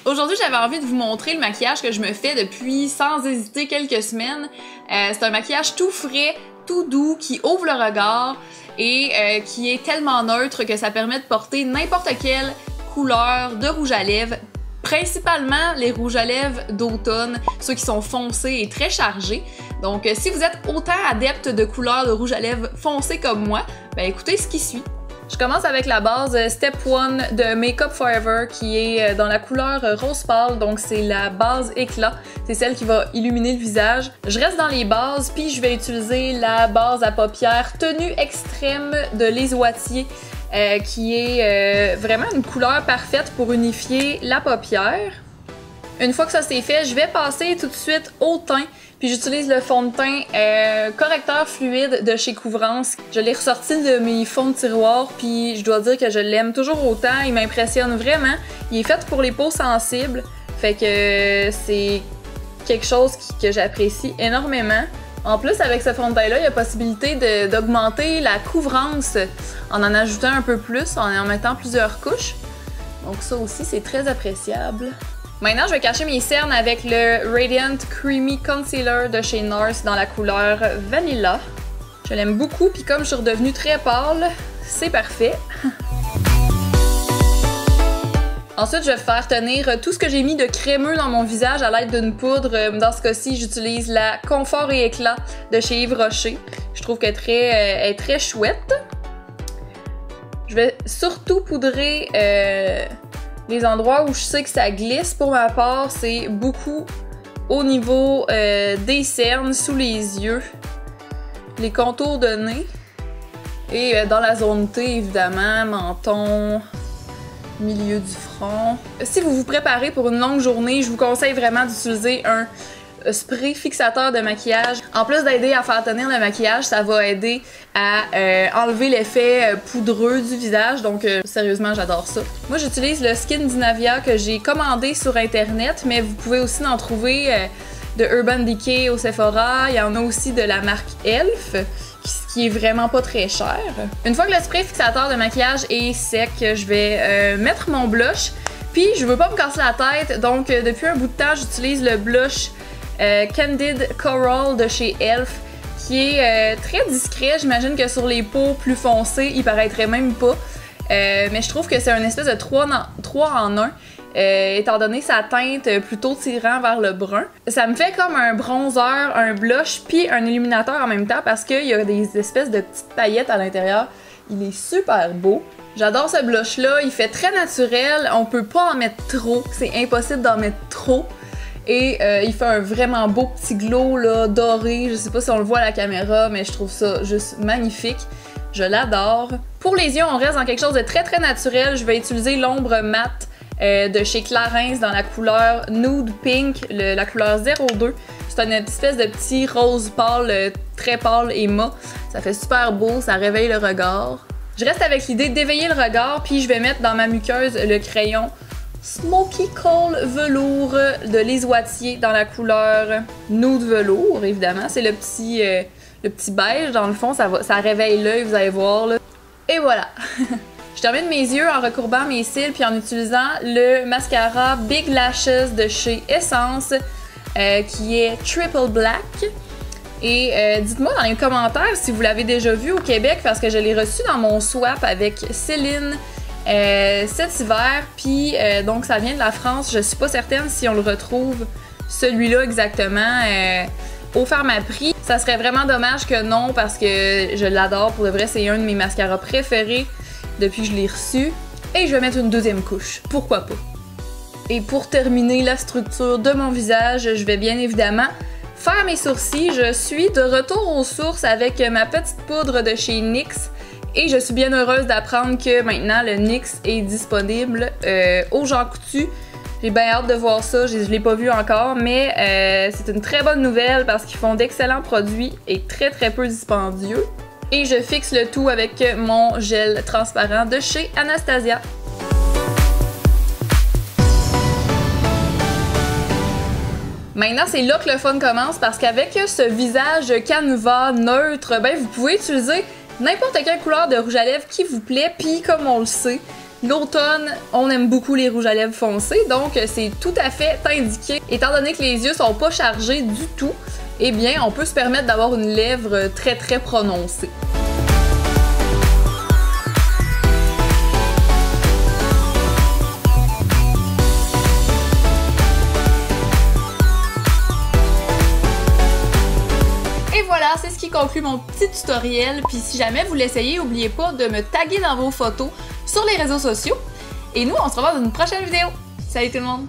Aujourd'hui, j'avais envie de vous montrer le maquillage que je me fais depuis sans hésiter quelques semaines. C'est un maquillage tout frais, tout doux, qui ouvre le regard et qui est tellement neutre que ça permet de porter n'importe quelle couleur de rouge à lèvres, principalement les rouges à lèvres d'automne, ceux qui sont foncés et très chargés. Donc si vous êtes autant adepte de couleurs de rouge à lèvres foncé comme moi, ben écoutez ce qui suit. Je commence avec la base Step 1 de Make Up Forever qui est dans la couleur rose pâle, donc c'est la base éclat, c'est celle qui va illuminer le visage. Je reste dans les bases, puis je vais utiliser la base à paupières Tenue Extrême de Les Wattiers qui est vraiment une couleur parfaite pour unifier la paupière. Une fois que ça c'est fait, je vais passer tout de suite au teint. Puis j'utilise le fond de teint correcteur fluide de chez Couvrance. Je l'ai ressorti de mes fonds de tiroir, puis je dois dire que je l'aime toujours autant. Il m'impressionne vraiment. Il est fait pour les peaux sensibles, fait que c'est quelque chose que j'apprécie énormément. En plus, avec ce fond de teint-là, il y a possibilité d'augmenter la couvrance en ajoutant un peu plus, en mettant plusieurs couches. Donc ça aussi, c'est très appréciable. Maintenant, je vais cacher mes cernes avec le Radiant Creamy Concealer de chez NARS dans la couleur Vanilla. Je l'aime beaucoup, puis comme je suis redevenue très pâle, c'est parfait. Ensuite, je vais faire tenir tout ce que j'ai mis de crémeux dans mon visage à l'aide d'une poudre. Dans ce cas-ci, j'utilise la Confort et Éclat de chez Yves Rocher. Je trouve qu'elle est très chouette. Je vais surtout poudrer les endroits où je sais que ça glisse. Pour ma part, c'est beaucoup au niveau des cernes, sous les yeux, les contours de nez et dans la zone T, évidemment, menton, milieu du front. Si vous vous préparez pour une longue journée, je vous conseille vraiment d'utiliser un spray fixateur de maquillage. En plus d'aider à faire tenir le maquillage, ça va aider à enlever l'effet poudreux du visage. Donc sérieusement, j'adore ça. Moi, j'utilise le Skin d'Inavia que j'ai commandé sur internet, mais vous pouvez aussi en trouver de Urban Decay au Sephora. Il y en a aussi de la marque Elf, qui est vraiment pas très cher. Une fois que le spray fixateur de maquillage est sec, je vais mettre mon blush. Puis je veux pas me casser la tête, donc depuis un bout de temps, j'utilise le blush Candid Coral de chez Elf, qui est très discret. J'imagine que sur les peaux plus foncées, il paraîtrait même pas. Mais je trouve que c'est un espèce de 3 en 1. Étant donné sa teinte plutôt tirant vers le brun. Ça me fait comme un bronzer, un blush, puis un illuminateur en même temps parce qu'il y a des espèces de petites paillettes à l'intérieur. Il est super beau. J'adore ce blush-là, il fait très naturel, on peut pas en mettre trop, c'est impossible d'en mettre trop. Et il fait un vraiment beau petit glow là, doré, je sais pas si on le voit à la caméra, mais je trouve ça juste magnifique. Je l'adore. Pour les yeux, on reste dans quelque chose de très très naturel. Je vais utiliser l'ombre mat de chez Clarins dans la couleur Nude Pink, la couleur 02. C'est une espèce de petit rose pâle, très pâle et mat. Ça fait super beau, ça réveille le regard. Je reste avec l'idée d'éveiller le regard, puis je vais mettre dans ma muqueuse le crayon Smoky Coal Velours de Les Wattiers dans la couleur Nude Velours, évidemment. C'est le petit beige, dans le fond, ça réveille l'œil, vous allez voir. Là. Et voilà! Je termine mes yeux en recourbant mes cils puis en utilisant le mascara Big Lashes de chez Essence qui est Triple Black. Et dites-moi dans les commentaires si vous l'avez déjà vu au Québec parce que je l'ai reçu dans mon swap avec Céline cet hiver. Puis donc ça vient de la France. Je suis pas certaine si on le retrouve celui-là exactement au Pharmaprix. Ça serait vraiment dommage que non parce que je l'adore. Pour de vrai, c'est un de mes mascaras préférés depuis que je l'ai reçu. Et je vais mettre une deuxième couche. Pourquoi pas? Et pour terminer la structure de mon visage, je vais bien évidemment faire mes sourcils. Je suis de retour aux sources avec ma petite poudre de chez NYX. Et je suis bien heureuse d'apprendre que maintenant le NYX est disponible au Jean Coutu. J'ai bien hâte de voir ça, je l'ai pas vu encore, mais c'est une très bonne nouvelle parce qu'ils font d'excellents produits et très très peu dispendieux. Et je fixe le tout avec mon gel transparent de chez Anastasia. Maintenant, c'est là que le fun commence parce qu'avec ce visage canevas neutre, ben, vous pouvez utiliser n'importe quelle couleur de rouge à lèvres qui vous plaît. Puis comme on le sait, l'automne, on aime beaucoup les rouges à lèvres foncés, donc c'est tout à fait indiqué. Étant donné que les yeux sont pas chargés du tout, eh bien, on peut se permettre d'avoir une lèvre très très prononcée. Et voilà, c'est ce qui conclut mon petit tutoriel. Puis si jamais vous l'essayez, n'oubliez pas de me taguer dans vos photos sur les réseaux sociaux. Et nous, on se revoit dans une prochaine vidéo. Salut tout le monde!